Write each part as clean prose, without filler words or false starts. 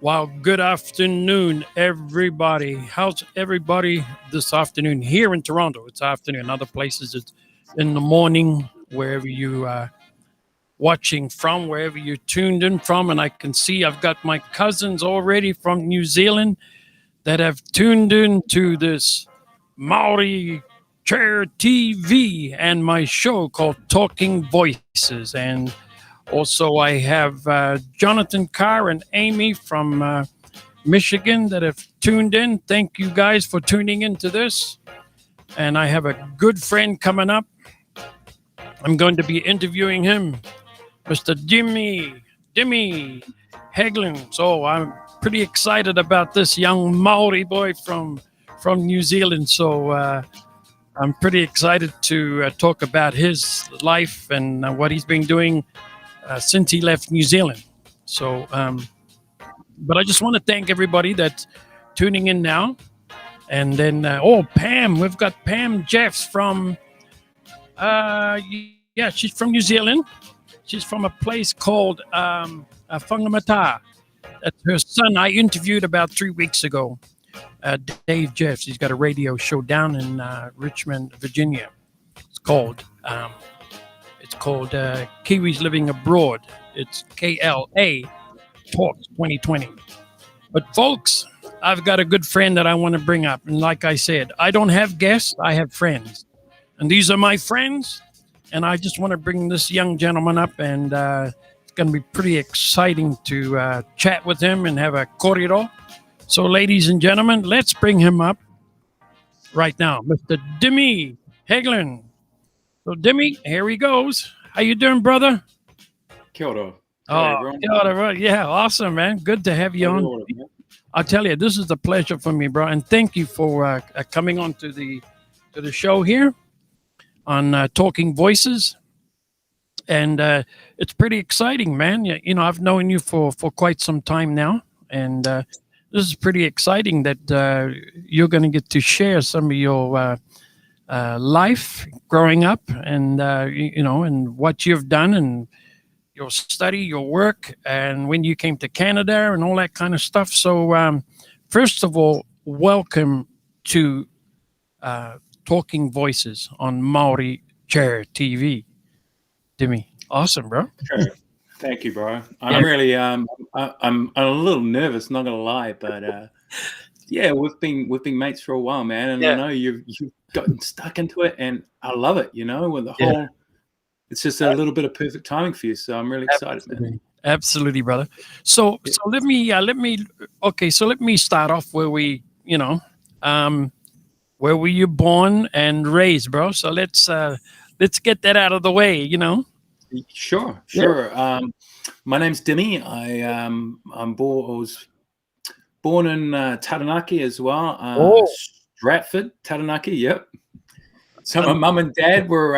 Well, good afternoon, everybody. How's everybody this afternoon here in Toronto? It's afternoon. Other places, it's in the morning, wherever you are watching from, wherever you're tuned in from. And I can see I've got my cousins already from New Zealand that have tuned in to this Maori Chair TV and my show called Talking Voices. And also, I have Jonathan Carr and Amy from Michigan that have tuned in. Thank you guys for tuning into this. And I have a good friend coming up. I'm going to be interviewing him, Mr. Dimi Hegglun. So I'm pretty excited about this young Maori boy from New Zealand. So I'm pretty excited to talk about his life and what he's been doing since he left New Zealand. So, but I just want to thank everybody that's tuning in now. And then, Pam, we've got Pam Jeffs from, yeah, she's from New Zealand. She's from a place called Whangamata. That's her son I interviewed about 3 weeks ago. Dave Jeffs. He's got a radio show down in Richmond, Virginia. It's called Kiwis Living Abroad. It's KLA Talks 2020. But folks, I've got a good friend that I want to bring up. And like I said, I don't have guests, I have friends. And these are my friends. And I just want to bring this young gentleman up. And it's going to be pretty exciting to chat with him and have a korero. So, ladies and gentlemen, let's bring him up right now. Mr. Dimi Hegglun. So, Dimi, here he goes. How you doing, brother? Kia ora. Oh, kia ora. Yeah, awesome, man. Good to have you on. I'll tell you, this is a pleasure for me, bro. And thank you for coming on to the show here on Talking Voices. And it's pretty exciting, man. You know, I've known you for quite some time now. And this is pretty exciting that you're going to get to share some of your life growing up and, and what you've done and your study, your work, and when you came to Canada and all that kind of stuff. So, first of all, welcome to Talking Voices on Maori Chair TV. Dimi, awesome, bro. Sure. Thank you, bro. I'm really, I'm a little nervous, not gonna lie, but yeah, we've been mates for a while, man, and I know you've gotten stuck into it, and I love it. You know, with the whole. It's just a little bit of perfect timing for you, so I'm really excited, man. Absolutely, brother. So let me start off where we, where were you born and raised, bro? So let's get that out of the way, you know. Sure. Yeah. My name's Dimi. I was born in Taranaki as well. Stratford, Taranaki. Yep. So my mum and dad were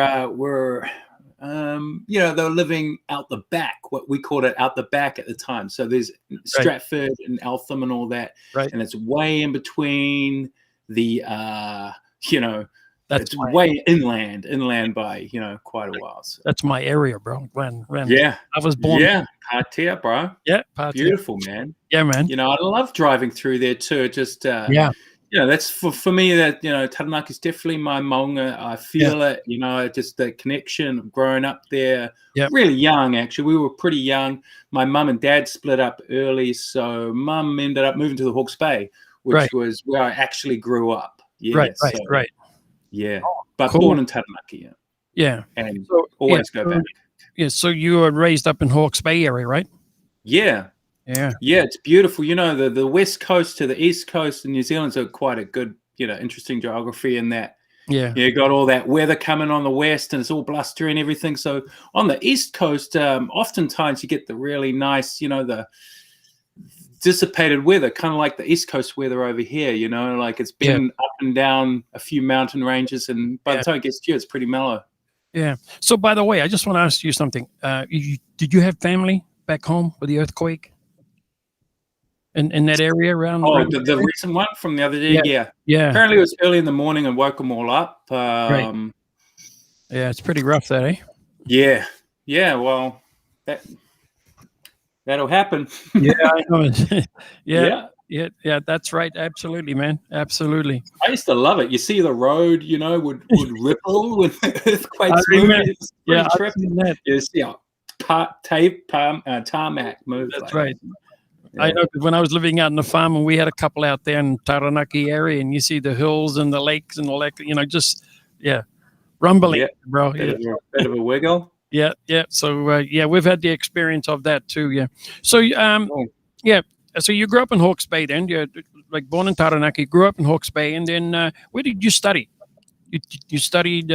they were living out the back, what we called it out the back at the time. So there's Stratford and Eltham and all that. Right. And it's way in between the, that's way inland by, quite a while. So. That's my area, bro. When I was born. Yeah. Patea, bro. Yeah. Patea. Beautiful, man. Yeah, man. You know, I love driving through there too. Just, that's for me that, Taranaki is definitely my maunga. I feel it, just the connection of growing up there. Yep. Really young, actually. We were pretty young. My mum and dad split up early. So mum ended up moving to the Hawke's Bay, which was where I actually grew up. Yeah, right. Yeah. But cool. Born in Taranaki, Yeah. And always go back. Yeah, so you were raised up in Hawke's Bay area, right? Yeah. Yeah, it's beautiful. You know, the west coast to the east coast in New Zealand's quite a good, interesting geography in that. Yeah. You got all that weather coming on the west and it's all blustery and everything. So on the east coast, oftentimes you get the really nice, the dissipated weather, kind of like the east coast weather over here, like it's been up and down a few mountain ranges. And by the time it gets to you, it's pretty mellow. Yeah. So by the way, I just want to ask you something. Did you have family back home with the earthquake? In that area around? The recent one from the other day? Yeah. Apparently it was early in the morning and woke them all up. Right. Yeah, it's pretty rough that, eh? Yeah. Well, that'll happen. Yeah, I know. Yeah, Yeah. yeah. That's right. Absolutely, man. Absolutely. I used to love it. You see the road, would ripple when the I earthquakes move. remember. It's Yeah, pretty I've trippy. seen that. You see a tarmac move That's like that. right. I Yeah. know 'cause when I was living out in the farm, and we had a couple out there in Taranaki area, and you see the hills and the lakes and all that, just yeah, rumbling, Yeah. bro. Bit Yeah, of a wiggle. yeah, yeah. So yeah, we've had the experience of that too. Yeah. So Oh. yeah. So you grew up in Hawke's Bay, then you're like born in Taranaki, grew up in Hawke's Bay, and then where did you study? You studied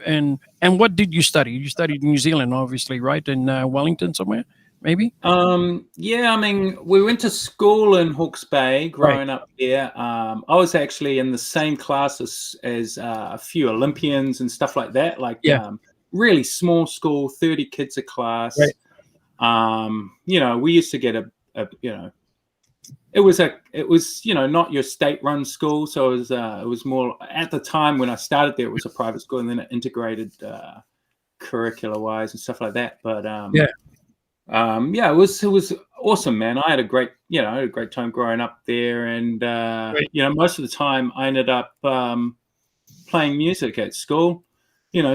and what did you study? You studied in New Zealand, obviously, right? In Wellington somewhere, maybe. Yeah, I mean, we went to school in Hawke's Bay Right. growing up there. I was actually in the same class as a few Olympians and stuff like that, like Yeah. really small school, 30 kids a Right. class. We used to get it was not your state run school, so it was more at the time when I started there, it was a private school, and then it integrated curricular wise and stuff like that. But Yeah. yeah, it was awesome, man. I had a great time growing up there, and Right. most of the time I ended up playing music at school.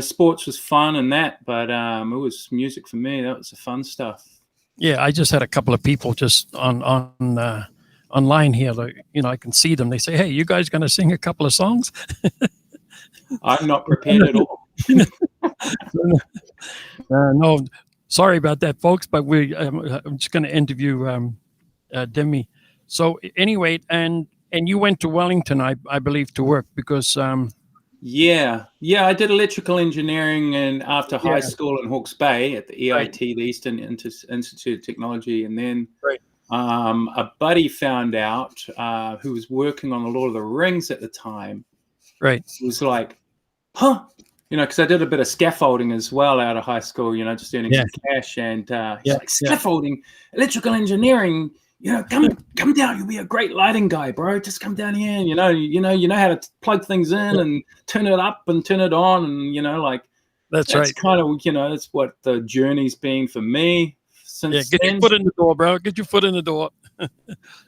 Sports was fun and that, but it was music for me. That was the fun stuff. Yeah, I just had a couple of people just online here. Like, I can see them. They say, "Hey, you guys going to sing a couple of songs?" I'm not prepared at all. No, sorry about that, folks. But I'm just going to interview Dimi. So anyway, and you went to Wellington, I believe, to work because Yeah, I did electrical engineering and after high yeah, school in Hawke's Bay at the right, EIT, the Eastern Institute of Technology, and then right, a buddy found out who was working on the Lord of the Rings at the time. right. Was like, huh? Because I did a bit of scaffolding as well out of high school. Just earning Yeah, some cash, and he's yeah, like, yeah, scaffolding, electrical engineering. Come down. You'll be a great lighting guy, bro. Just come down here, and you know how to plug things in yeah. and turn it up and turn it on, and That's that's right. kind of that's what the journey's been for me Yeah, since get your then. foot in the door, bro. Get your foot in the door.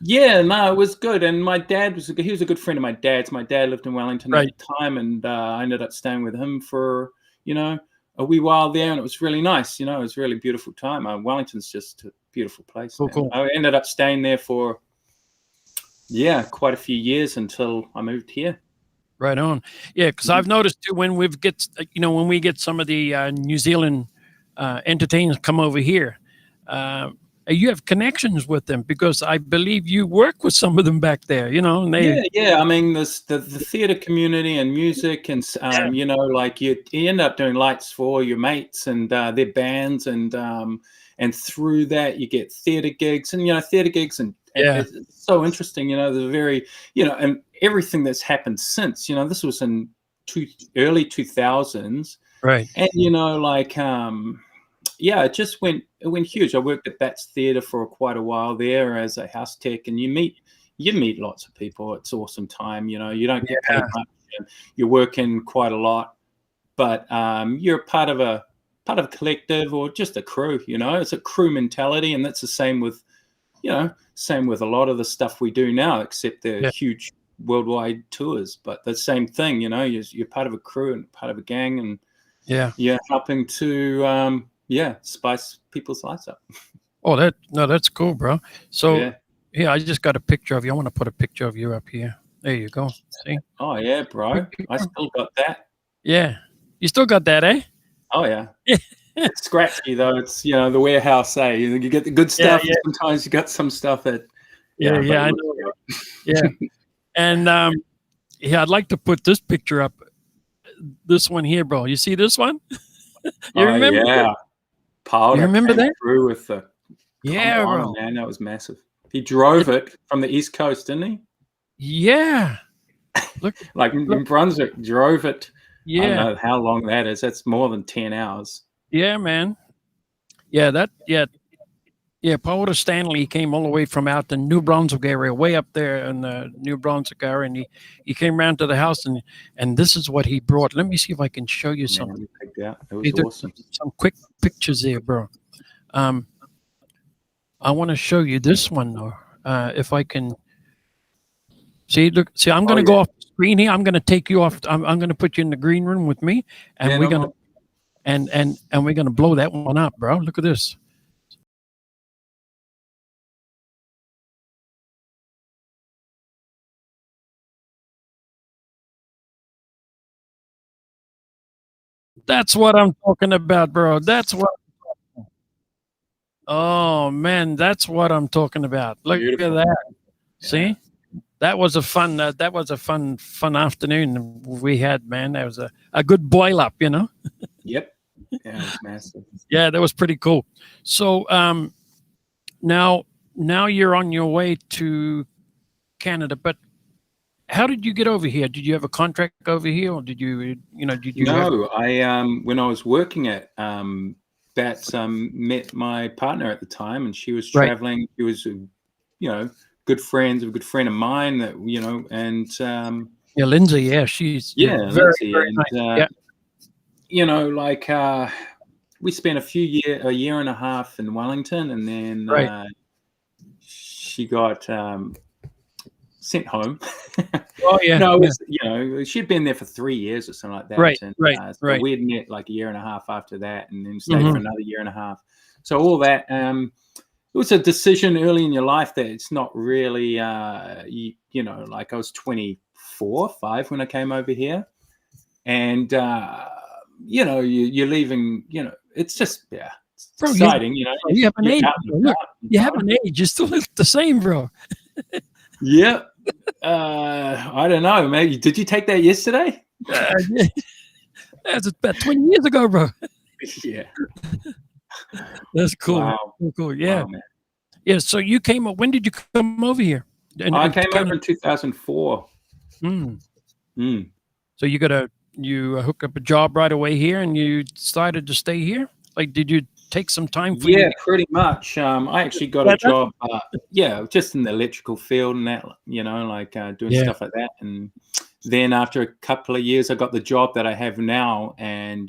Yeah, no, it was good. And my dad he was a good friend of my dad's. My dad lived in Wellington Right. at the time, and I ended up staying with him for a wee while there, and it was really nice. It was a really beautiful time. Wellington's just a beautiful place. Cool, Man. cool. I ended up staying there for quite a few years until I moved here. Right on. Yeah, because I've noticed too when when we get some of the New Zealand entertainers come over here, you have connections with them because I believe you work with some of them back there. And they Yeah. I mean, this the theatre community and music, and yeah, like you end up doing lights for your mates and their bands, and through that you get theatre gigs, and theatre gigs, and yeah, it's so interesting. The very and everything that's happened since. This was in early 2000s, right. and yeah, it went huge. I worked at Bats Theatre for quite a while there as a house tech, and you meet lots of people. It's awesome time. You don't get paid Yeah, much, and you're working quite a lot, but you're part of a collective or just a crew. It's a crew mentality, and that's the same with a lot of the stuff we do now, except they're yeah, huge worldwide tours. But the same thing, you're part of a crew and part of a gang, and yeah. you're helping to spice people's lives up. Oh, that's cool, bro. So Yeah. yeah, I just got a picture of you. I want to put a picture of you up here. There you go. See? Oh yeah, bro. I still got that. Yeah, you still got that, eh? Oh yeah. It's scratchy though. It's the warehouse. You get the good Yeah, stuff, yeah, and sometimes you got some stuff that yeah, but yeah. it I looks know. great. Yeah, and yeah, I'd like to put this picture up. This one here, bro. You see this one? You Oh remember that? yeah. You Powder remember came that? through with the come Yeah, on, bro. man. That was massive. He drove It, it from the East Coast, didn't he? yeah. Look, Like look. in Brunswick, drove it. I don't Yeah, know how long that is. That's more than 10 hours. yeah, man. Yeah, yeah. Paul Stanley came all the way from out the New Brunswick area, way up there in the New Brunswick area, and he came around to the house, and this is what he brought. Let me see if I can show you Man, something. we picked out. It was Hey, there's awesome. some quick pictures there, bro. Um, I want to show you this one though. If I can see, look, see, I'm Oh going to yeah. go off the screen here. I'm going to take you off. I'm going to put you in the green room with me, and Yeah, we're no going to more. and we're going to blow that one up, bro. Look at this. That's what I'm talking about, bro. That's what. Oh man, that's what I'm talking about. Look at Beautiful. that. Yeah. See, that was a fun. That was a fun afternoon we had, man. That was a good boil up, you know. Yep. Yeah, it was massive. Yeah, that was pretty cool. So now now you're on your way to Canada, but how did you get over here? Did you have a contract over here, or did did you have? No, I when I was working at Bats, met my partner at the time, and she was Right. traveling. She was, good friends, a good friend of mine that and Yeah, Lindsay. Yeah, she's yeah, yeah, very Lindsay, very and nice. Yeah. like we spent a year and a half in Wellington, and then Right. she got sent home. Oh yeah. No, it Yeah. was, she'd been there for 3 years or something like Right. that, and Right. so Right. we'd met like a year and a half after that, and then stayed for Hmm. another year and a half. So all that, it was a decision early in your life that it's not really, like I was 24, 5 when I came over here, and you're leaving. It's just it's Bro, exciting. you have an You're age. out and Bro. Look, about and you have fun. an age. You still look the same, bro. Yeah. I don't know. Maybe did you take that yesterday? Yeah. That's about 20 years ago, bro. Yeah. That's cool. Wow. Cool, cool. Yeah. Wow, man. Yeah. So you came. When did you come over here? I And to came over Canada. in 2004. Mm. Mm. So you hook up a job right away here, and you decided to stay here. Like, did you take some time for you? Yeah, pretty much. I actually got a Yeah. job, just in the electrical field and that, like doing Yeah. stuff like that. And then after a couple of years, I got the job that I have now. And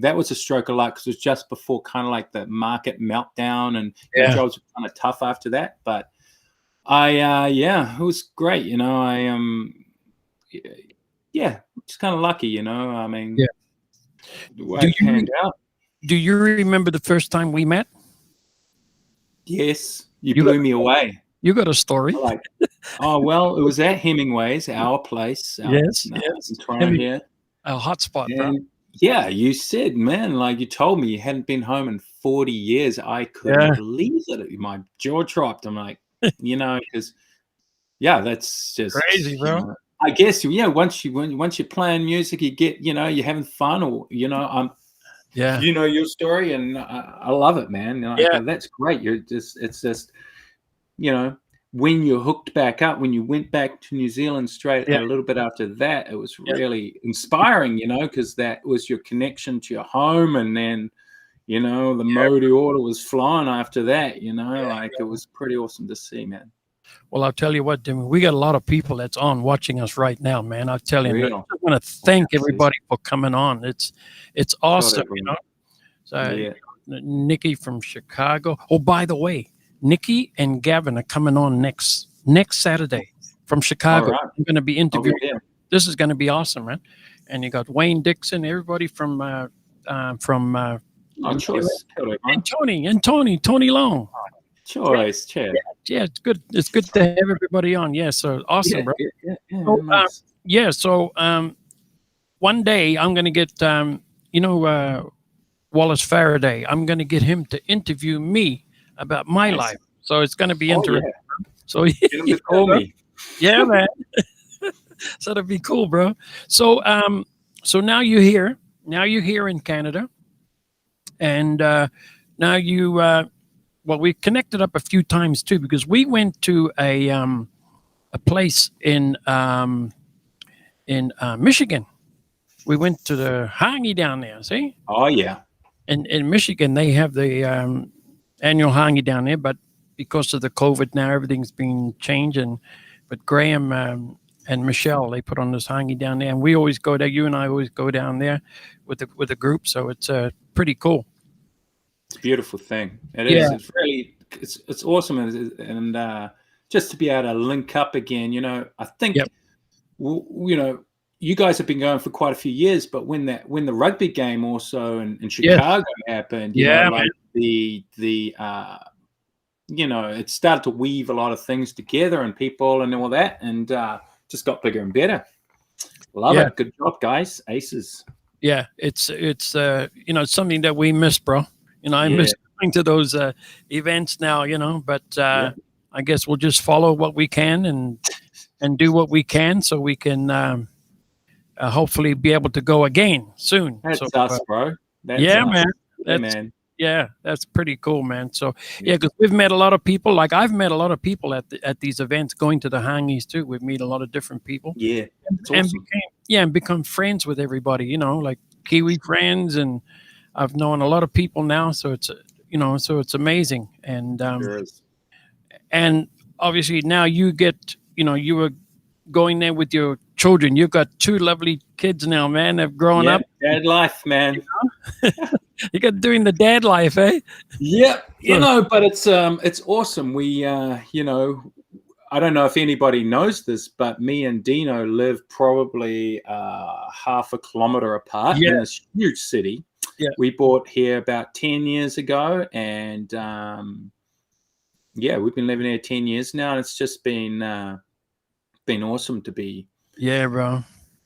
that was a stroke of luck because it was just before kind of like the market meltdown, and Yeah. jobs were kind of tough after that. But it was great. Yeah, just kind of lucky, I mean, Yeah. the way Do it you panned out. do you remember the first time we met? Yes, you You got blew me away. you got a story. Like, oh, well, it was at Hemingway's, our place out Yes. in Yes. Toronto here. A hotspot, bro. And yeah, you said, man, like you told me you hadn't been home in 40 years. I couldn't Yeah. believe it. My jaw dropped. I'm like, because yeah, that's Crazy, just, bro. I guess, once you're playing music, you get, you're having fun, or, Yeah. your story, and I love it, man. Yeah. That's great. It's just, you know, when you're hooked back up, when you went back to New Zealand straight Yeah. a little bit after that, it was Yeah. really inspiring, because that was your connection to your home. And then, the Modi order was flying after that, like it was pretty awesome to see, man. Well, I'll tell you what, Dimi, we got a lot of people that's on watching us right now, man. I'll tell you, I Real. just want to thank everybody for coming on. It's awesome, Totally. So, Yeah. Nikki from Chicago. Oh, by the way, Nikki and Gavin are coming on next Saturday from All Chicago. right. I'm going to be I'll be interviewing. there. This is going to be awesome, man. And you got Wayne Dixon, everybody from Oh, New Zealand. choice. Tony Long. Choice, Chad. Yeah, it's good. It's good to have everybody on. Yeah, so awesome, Yeah, bro. yeah, So, nice. so one day I'm going to get, Wallace Faraday. I'm going to get him to interview me about my Nice. life. So it's going to be Oh, interesting. yeah. So Get him to call me. yeah, man. So that'd be cool, bro. So so now you're here. Now you're here in Canada, and now you well, we connected up a few times too because we went to a place in Michigan. We went to the Hangi down there. See, Oh, yeah. and in Michigan they have the annual Hangi down there, but because of the COVID now everything's been changed. And but Graham and Michelle they put on this Hangi down there, and we always go there. You and I always go down there with the group, so it's pretty cool. It's a beautiful thing. It Yeah. is. It's really it's awesome, and just to be able to link up again. I think Yep. You guys have been going for quite a few years, but when the rugby game also in Yes. Chicago happened, Yeah, like the it started to weave a lot of things together and people and all that, and just got bigger and better. Love Yeah. it. Good job, guys. Aces. Yeah, it's something that we miss, bro. I Yeah. miss going to those events now. But Yeah. I guess we'll just follow what we can and do what we can so we can hopefully be able to go again soon. That's So us, bro. That's yeah, us. man, Yeah, that's man. yeah, that's pretty cool, man. So Yeah. because we've met a lot of people. Like I've met a lot of people at these events, going to the hangies too. We've met a lot of different people. Yeah. It's and awesome. become friends with everybody, like Kiwi friends, and I've known a lot of people now, so it's amazing. Sure is. And obviously now you were going there with your children. You've got two lovely kids now, man. They've grown Yeah, up. dad life, man. You got doing the dad life, eh? Yep. But it's awesome. We I don't know if anybody knows this, but me and Dino live probably half a kilometer apart Yeah. in this huge city. Yeah. We bought here about 10 years ago, and we've been living here 10 years now, and it's just been awesome to be Yeah, bro.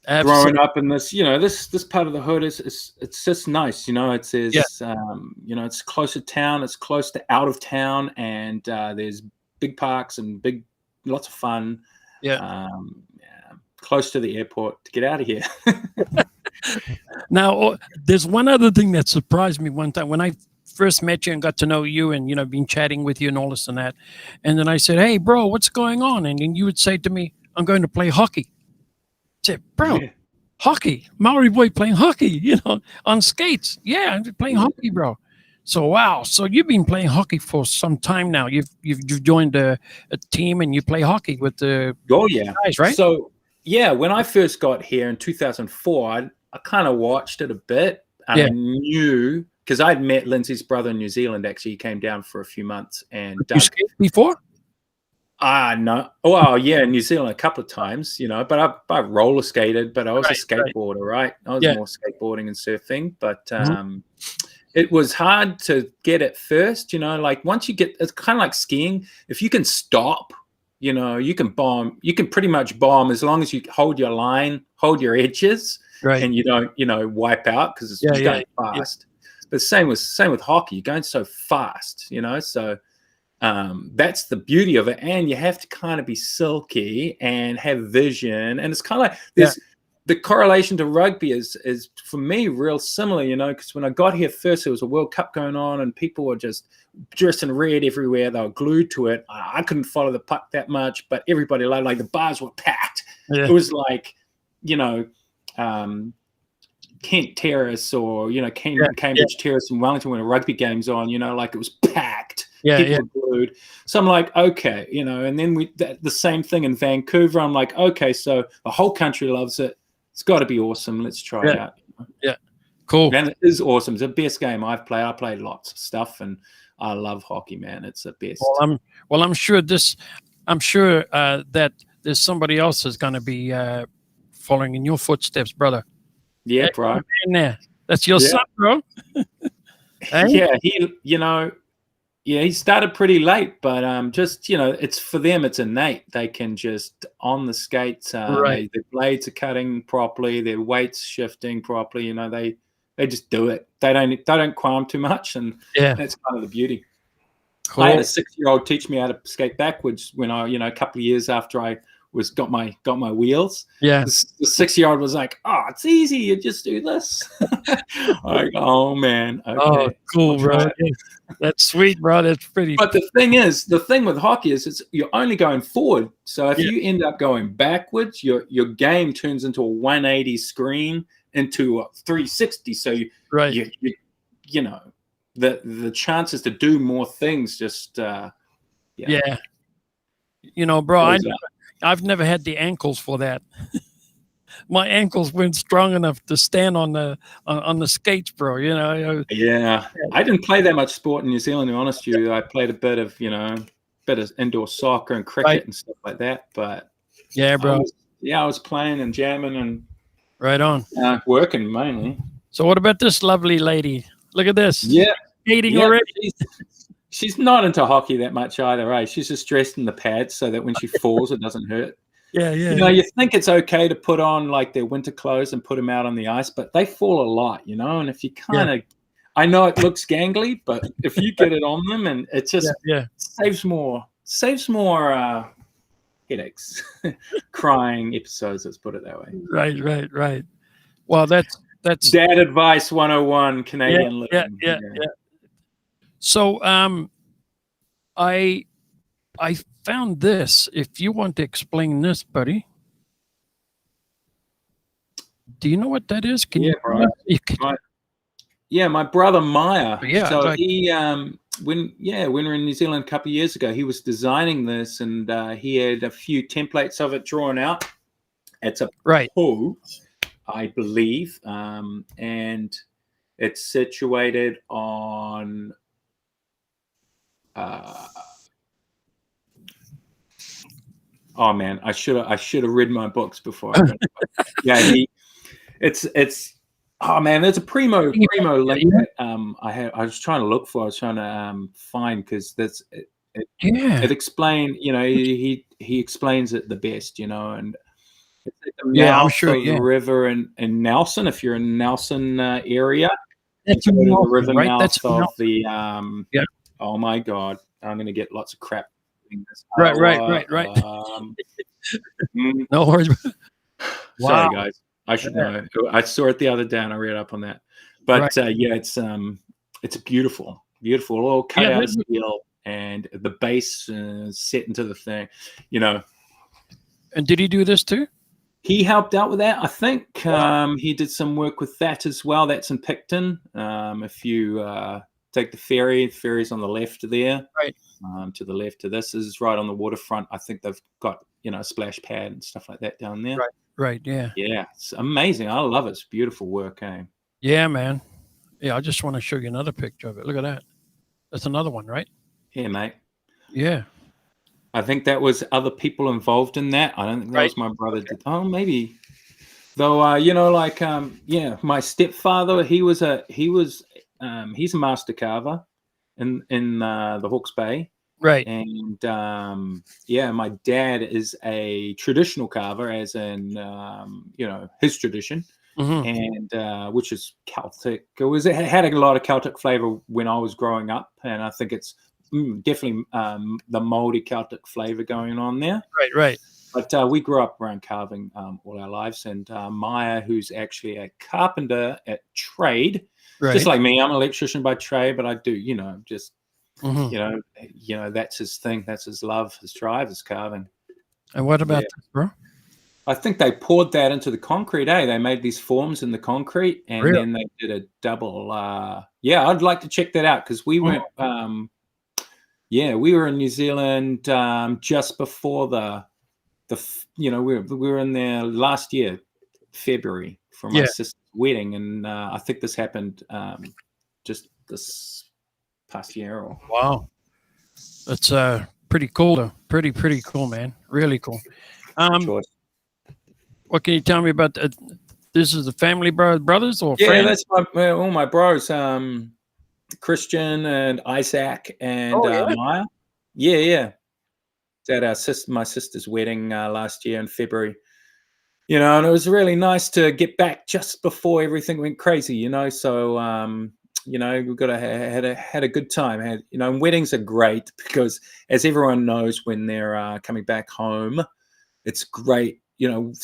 growing up in this this part of the hood. It's just nice. It's close to town, it's close to out of town, and there's big parks and lots of fun. Close to the airport to get out of here. Now, there's one other thing that surprised me one time when I first met you and got to know you, and been chatting with you and all this and that. And then I said, "Hey, bro, what's going on?" And then you would say to me, "I'm going to play hockey." I said, "Bro, Yeah. hockey, Maori boy playing hockey, on skates. Yeah, I'm playing hockey, bro." So wow, so you've been playing hockey for some time now. You've joined a team and you play hockey with the guys, right? So when I first got here in 2004, I kind of watched it a bit. And I knew, because I'd met Lindsay's brother in New Zealand. Actually, he came down for a few months, and you skate before? No. Well, yeah, in New Zealand a couple of times, but I roller skated, but I was a skateboarder, right? I was more skateboarding and surfing, but it was hard to get at first, like once you get, it's kind of like skiing. If you can stop, you can bomb, you can pretty much bomb as long as you hold your line, hold your edges, and you don't, wipe out because it's going fast. But same with hockey, you're going so fast, so that's the beauty of it. And you have to kind of be silky and have vision. And it's kind of like there's the correlation to rugby is for me real similar, because when I got here first, there was a World Cup going on and people were just dressed in red everywhere. They were glued to it. I couldn't follow the puck that much, but everybody like the bars were packed. It was like, Kent Terrace or, Cambridge Terrace in Wellington when a rugby game's on, like it was packed. People were glued. So I'm like, okay, and then the same thing in Vancouver. I'm like, okay, so the whole country loves it. It's got to be awesome. Let's try it out. Yeah, cool. And it is awesome. It's the best game I've played. I played lots of stuff, and I love hockey, man. It's the best. I'm sure that there's somebody else is going to be following in your footsteps, brother. Yeah, bro. There. That's your son, bro. Hey? Yeah, he started pretty late, but just it's for them. It's innate. They can just on the skates. Their blades are cutting properly. Their weights shifting properly. They just do it. They don't qualm too much, and that's kind of the beauty. Cool. I had a 6-year-old teach me how to skate backwards when I a couple of years after I got my wheels. Yeah. The 6-year-old was like, "Oh, it's easy. You just do this." Like, oh man. Okay. Oh, cool, bro. That's sweet, bro. That's pretty. But the thing with hockey is you're only going forward. So if you end up going backwards, your game turns into a 180 screen into a 360. So the chances to do more things just bro. I've never had the ankles for that. my ankles weren't strong enough to stand on the skates, bro. You know. Yeah, I didn't play that much sport in New Zealand. To be honest with you, I played a bit of indoor soccer and Right. cricket and stuff like that. But Yeah, bro. I was playing and jamming and Right on. working mainly. So what about this lovely lady? Look at this. Yeah, Skating already. She's not into hockey that much either, eh? She's just dressed in the pads so that when she falls, it doesn't hurt. Yeah. You know, you think it's okay to put on like their winter clothes and put them out on the ice, but they fall a lot, you know. And if you kind of, I know it looks gangly, but if you get it on them, and it just saves more headaches, crying episodes. Let's put it that way. Right. Well, that's dad advice 101 Canadian living. Yeah. So I found this. If you want to explain this, buddy. Do you know what that is? Can you? Bro. Yeah, my brother Maya. Yeah. So he when we were in New Zealand a couple of years ago, he was designing this, and he had a few templates of it drawn out. It's a pool, I believe, and it's situated on. Oh man, I should have read my books before I read it. Yeah, it's oh man, there's a primo link that I was trying to look for. I was trying to find, because it explained, you know, he explains it the best, you know, and it's at the mouth of the river in Nelson. If you're in Nelson area, that's the river right? mouth That's of the oh my god, I'm gonna get lots of crap. Right. No worries. Sorry, guys. I should know. I saw it the other day and I read up on that. But it's beautiful, all cut out of steel, and the base set into the thing, you know. And did he do this too? He helped out with that, I think. He did some work with that as well. That's in Picton. If you take the ferry's on the left there. Right. To the left of this is right on the waterfront. I think they've got, you know, a splash pad and stuff like that down there. Right. Yeah. Yeah, it's amazing. I love it. It's beautiful work, eh? Yeah, man. Yeah, I just want to show you another picture of it. Look at that. That's another one, right? Yeah, mate. Yeah. I think that was other people involved in that. I don't think that was my brother. Oh, maybe. Though, you know, like, my stepfather, he's a master carver in the Hawke's Bay. Right. And my dad is a traditional carver, as in you know, his tradition, and which is Celtic. It had a lot of Celtic flavor when I was growing up, and I think it's definitely the Māori Celtic flavor going on there. Right. But we grew up around carving all our lives, and Maya, who's actually a carpenter at trade, just like me. I'm an electrician by trade, but I do, you know, just. You know, that's his thing. That's his love, his drive, his carving. And what about this, bro? I think they poured that into the concrete. They made these forms in the concrete, and then they did a double. I'd like to check that out, because we went. We were in New Zealand just before the we were in there last year, February, for my sister's wedding, and I think this happened just this past year. Wow, that's pretty cool though. Pretty cool, man. Really cool. What can you tell me about this? Is the family brothers or friends? That's all my bros, Christian and Isaac and Maya. It's at my sister's wedding last year in February, you know, and it was really nice to get back just before everything went crazy, you know. So you know, we've got had a good time. And weddings are great, because, as everyone knows, when they're coming back home, it's great. You know,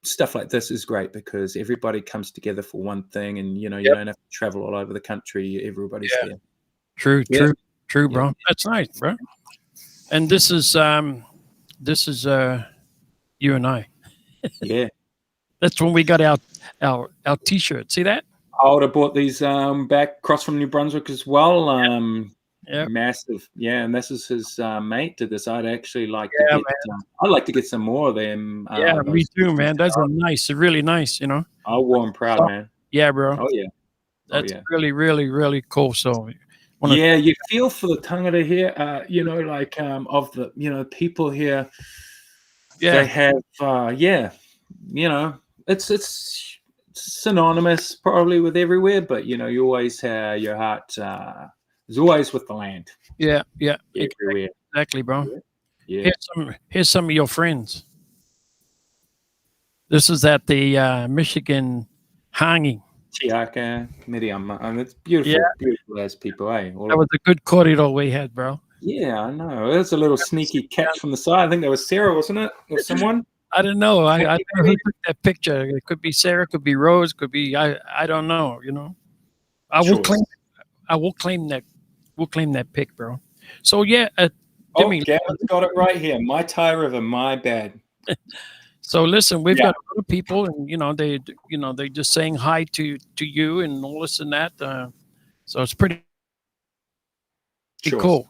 stuff like this is great, because everybody comes together for one thing, and you know, you don't have to travel all over the country. Everybody's there. True, bro. That's nice, bro. And this is you and I. Yeah, that's when we got our T-shirt. See that? I would have bought these back across from New Brunswick as well. Yeah. Massive. Yeah, and this is his mate did this. I'd actually like to Yeah, get. I'd like to get some more of them. yeah, me Those too, things. man. That's a nice, really nice, you know. I wore 'em proud, So, man. yeah, bro. Oh yeah. Oh That's yeah. really, really, really cool. So, want to, Yeah, you feel for the tangata here. Like of the people here. yeah, They have yeah, you know, it's synonymous probably with everywhere, but you always have your heart is always with the land yeah, yeah, everywhere. exactly, bro. Yeah. Yeah. Here's some of your friends. This is at the Michigan hanging. Tiaka, Miriam, and it's Yeah, beautiful, beautiful as people, eh? All that of was a good corridor we had, bro. yeah, I know. There's a little sneaky catch from the side. I think that was Sarah, wasn't it? Or someone? I don't know. I Maybe, don't know who took that picture. It could be Sarah, could be Rose, could be I don't know. You know, I will choice. claim I will claim that we'll claim that pic, bro. So yeah, Oh, Dimi. Gavin's got it right here. My Thai River, my bad. So listen, we've Yeah. got other people, and they just saying hi to you and all this and that. So it's pretty Choice. cool.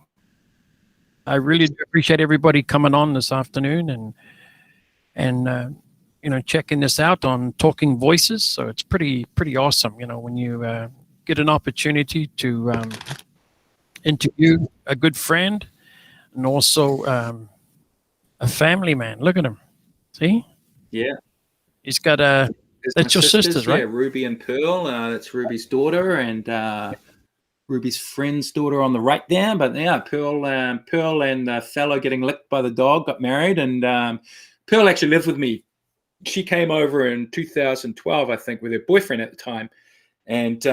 I really do appreciate everybody coming on this afternoon and checking this out on Talking Voices. So it's pretty awesome. When you get an opportunity to interview a good friend and also a family man. Look at him. See? Yeah. He's got a. There's That's my your sisters, right? Yeah, Ruby and Pearl. That's Ruby's daughter and Ruby's friend's daughter on the right there. But yeah, Pearl and the fellow getting licked by the dog got married, and Pearl actually lived with me. She came over in 2012, I think, with her boyfriend at the time, and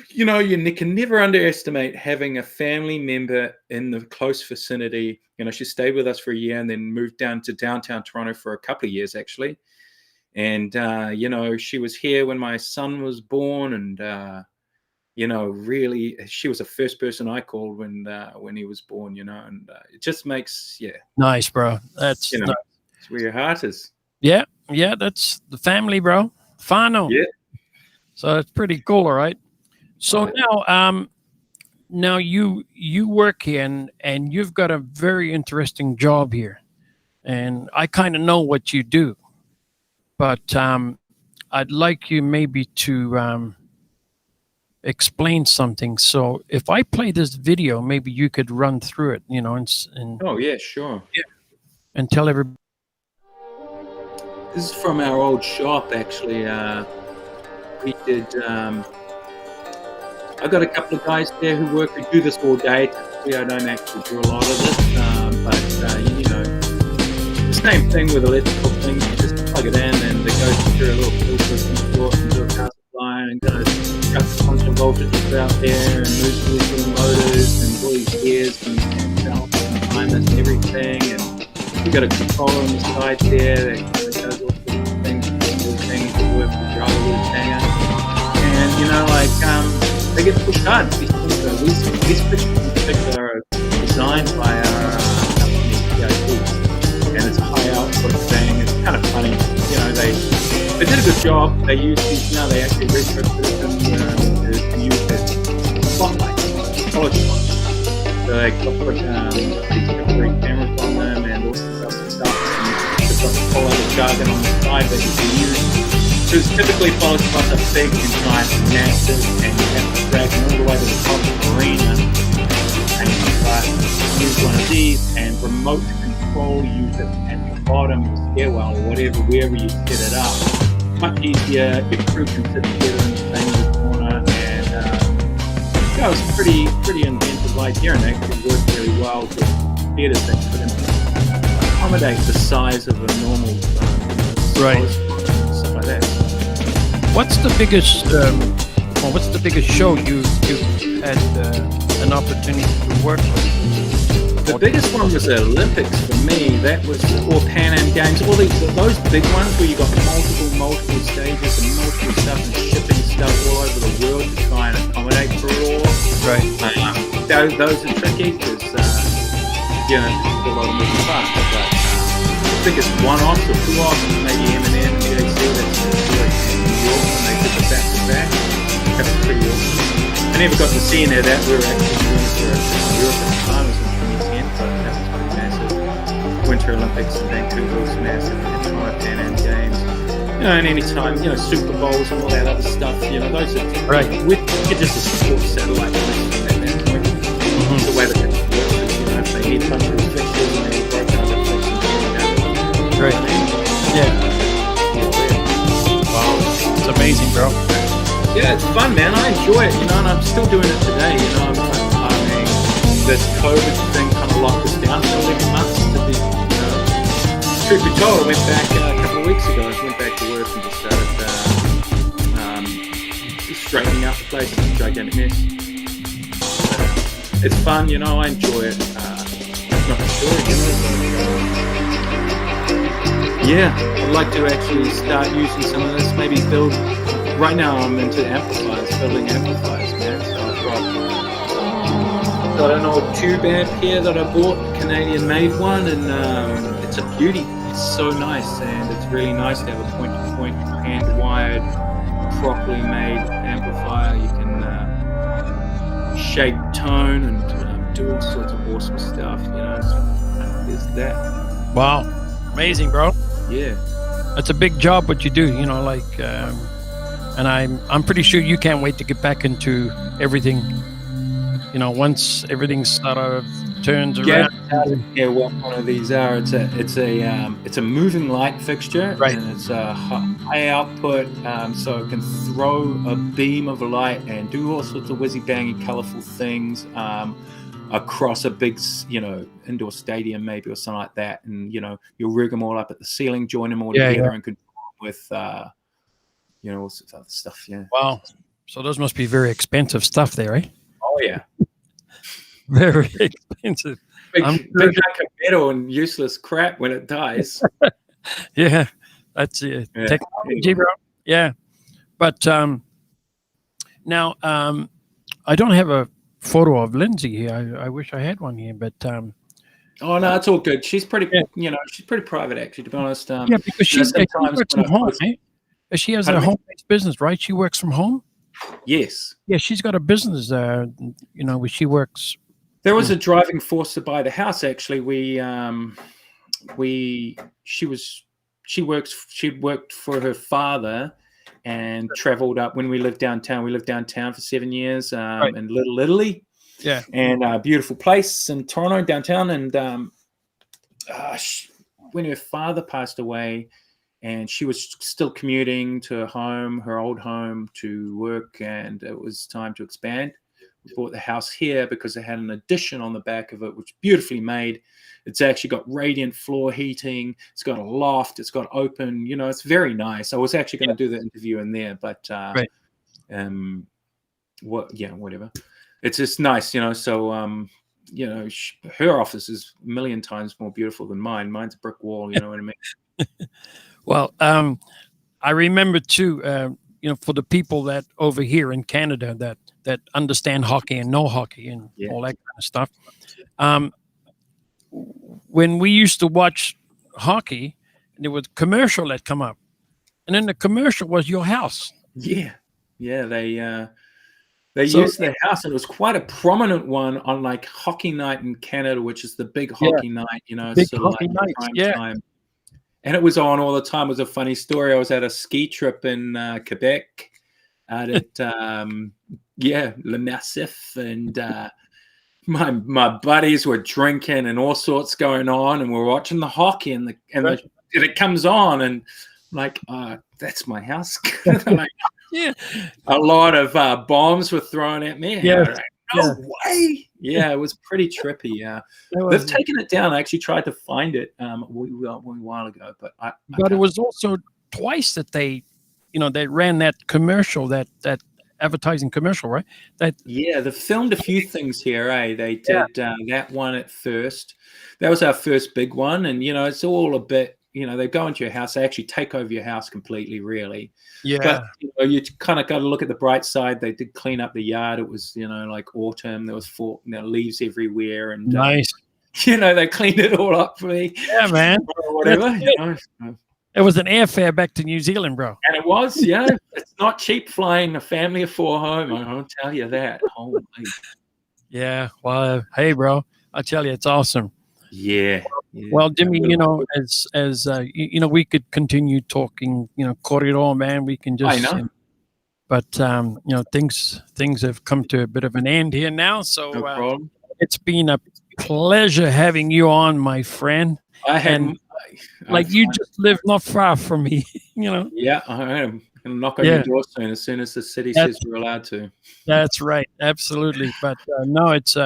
you can never underestimate having a family member in the close vicinity. She stayed with us for a year and then moved down to downtown Toronto for a couple of years, actually. And, she was here when my son was born. And, really, she was the first person I called when he was born, and it just makes, Nice, bro. That's nice. It's where your heart is. Yeah, that's the family, bro. Fano. Yeah. So it's pretty cool, all right. So now you work here and you've got a very interesting job here, and I kind of know what you do, but I'd like you maybe to explain something. So if I play this video, maybe you could run through it, and Oh yeah, sure. and tell everybody. This is from our old shop, actually. We did. I've got a couple of guys there who do this all day. Typically, I don't actually do a lot of this, but the same thing with electrical things. You just plug it in, and it goes through a little filter into a power supply, and cuts a bunch of voltages out there, and moves these motors and all these gears and belts and timers and everything. And we've got a controller on the side there that does all sorts of things that work with your other little hanger. And they get pushed hard. These pictures in particular are designed by our company, PIC, and it's a high output thing. It's kind of funny. They did a good job. They use these now. They actually retrofitted them to use as spotlights, college spotlights. So they put these temporary cameras on them and all sorts of stuff. And they've got a whole other jargon on the side that you can use. Because typically follows us a big and giant massive, and you have to drag them all the way to the top of the arena, and you use one of these and remote control use it at the bottom of the stairwell or wherever you set it up. Much easier. Your crew can sit together in the same corner, and it was pretty inventive idea, and actually worked very well with theatres that couldn't accommodate the size of a normal Right. stuff like that. What's the biggest show you've had an opportunity to work with? The biggest one was the Olympics for me. That was, or Pan Am Games, all those big ones where you got multiple stages and multiple stuff and shipping stuff all over the world to try and accommodate for it all. Right. Those are tricky because it's a lot of moving parts. But the biggest one-offs or two-offs, maybe M&M, GAC, that's in New York when they did the back-to-back. That was pretty awesome. I never got to see any of that. We were actually doing for Europe at the time. It was in 2010, but that was pretty massive. Winter Olympics in Vancouver was massive, and Toronto Pan Am Games. You know, and anytime, you know, Super Bowls and all that other stuff, you know, those are Right. We're just a sports satellite at that point. The way that it works is, you know, if they need hundreds of fixtures and they broke down the fixtures, Right. Yeah. Wow. It's amazing, bro. Yeah, it's fun, man. I enjoy it, you know, and I'm still doing it today. You know, I mean, this COVID thing kind of locked us down for 11 months to be, you know, truth be told, I went back a couple of weeks ago. I went back to work and just started just straightening out the place. It's a gigantic mess. It's fun, you know, I enjoy it. It's not a story, you know. Yeah, I'd like to actually start using some of this, maybe build. Right now I'm into amplifiers, building amplifiers, man. So I've got an old tube amp here that I bought, Canadian made one, and it's a beauty. It's so nice, and it's really nice to have a point-to-point, hand-wired, properly made amplifier. You can shape tone and do all sorts of awesome stuff, you know. So there's that. Wow. Amazing, bro. Yeah. It's a big job what you do, you know, like and I'm pretty sure you can't wait to get back into everything, you know, once everything sort of turns around. Yeah, what one of these are? It's a moving light fixture, right? And it's a high output, so it can throw a beam of light and do all sorts of whizzy bangy, colorful things across a big, you know, indoor stadium maybe or something like that. And you know, you'll rig them all up at the ceiling, join them all together, and control them with you know, all sorts of other stuff. Yeah. Wow. So those must be very expensive stuff there, eh? Oh yeah. Very expensive. Big hunk of metal and useless crap when it dies. Yeah, that's technology, bro. Yeah, but now I don't have a photo of Lindsay here. I wish I had one here, but oh no, it's all good. She's pretty, you know, she's pretty private actually, to be honest. Yeah, because she works from home. She has a home-based business, right? She works from home. Yes. Yeah, she's got a business. You know, where she works. There was a driving force to buy the house. Actually, she worked for her father and traveled up when we lived downtown. We lived downtown for 7 years in Little Italy. Yeah, and a beautiful place in Toronto downtown. And when her father passed away, and she was still commuting to her old home to work, and it was time to expand. We bought the house here because it had an addition on the back of it, which is beautifully made. It's actually got radiant floor heating. It's got a loft. It's got open, you know, it's very nice. I was actually going to do the interview in there, but whatever. It's just nice, you know. So, you know, her office is a million times more beautiful than mine. Mine's a brick wall, you know what I mean? Well, I remember too, you know, for the people that over here in Canada that understand hockey and know hockey and all that kind of stuff. When we used to watch hockey, there was a commercial that come up, and then the commercial was your house. Yeah, they used the house, and it was quite a prominent one on like hockey night in Canada, which is the big hockey night, you know, big sort of hockey like night, time. And it was on all the time. It was a funny story. I was at a ski trip in Quebec out at Le Massif, and my buddies were drinking and all sorts going on, and we're watching the hockey, and it comes on, and I'm like, that's my house. Like, a lot of bombs were thrown at me. Yeah. No way. Yeah, it was pretty trippy. Yeah, they've taken it down. I actually tried to find it a while ago, but it was also twice that they ran that commercial, that advertising commercial, right? They filmed a few things here. They did that one at first. That was our first big one, and you know, it's all a bit. You know, they go into your house. They actually take over your house completely, really. Yeah. But you know, you kind of got to look at the bright side. They did clean up the yard. It was, you know, like autumn. There was leaves everywhere, and nice. You know, they cleaned it all up for me. Yeah, man. Or whatever. You know. It was an airfare back to New Zealand, bro. And it was, yeah. It's not cheap flying a family of 4 home. I'll tell you that. Holy. Yeah. Well, hey, bro, I tell you, it's awesome. Yeah. Well, Jimmy, we could continue talking, corridor, man. We can I just, know. but things have come to a bit of an end here now. So No problem. it's been a pleasure having you on, my friend. I had And like you just live not far from me, Yeah, I'm gonna knock on Yeah. your door soon as the city That's- says we're allowed to. That's right, absolutely. But no, it's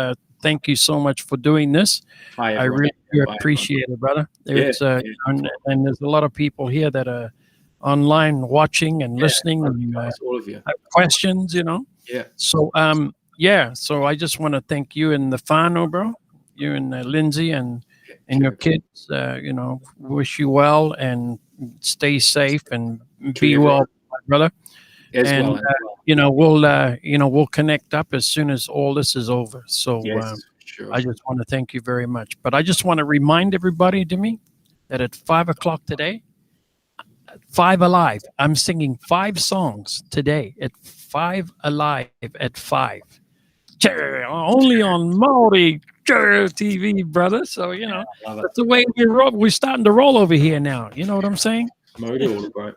thank you so much for doing this. Hi, I everyone. really do Bye, appreciate it, brother. Yeah, It's yeah. and there's a lot of people here that are online watching and listening and Thanks, all of you. have questions, Yeah. So so I just want to thank you and the whānau, bro. You and Lindsay and your kids. Wish you well and stay safe and be you, well, my brother. As And well. we'll connect up as soon as all this is over. So Yes, sure. I just want to thank you very much. But I just want to remind everybody, Dimi, that at 5 o'clock today, 5 Alive, I'm singing 5 songs today at 5 Alive at 5. Only on Maori TV, brother. So Love it. that's the way we roll. We're starting to roll over here now. You know what I'm saying? Modal, right.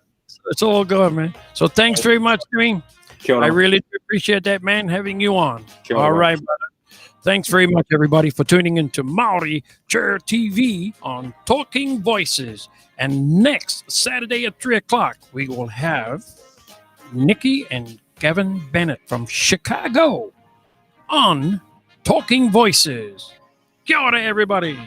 It's all good, man. So thanks very much, Dimi. Kia ora. I really do appreciate that, man, having you on. Kia ora. All right, brother. Thanks very much, everybody, for tuning into Maori Chair TV on Talking Voices. And next Saturday at 3 o'clock, we will have Nikki and Kevin Bennett from Chicago on Talking Voices. Kia ora, everybody.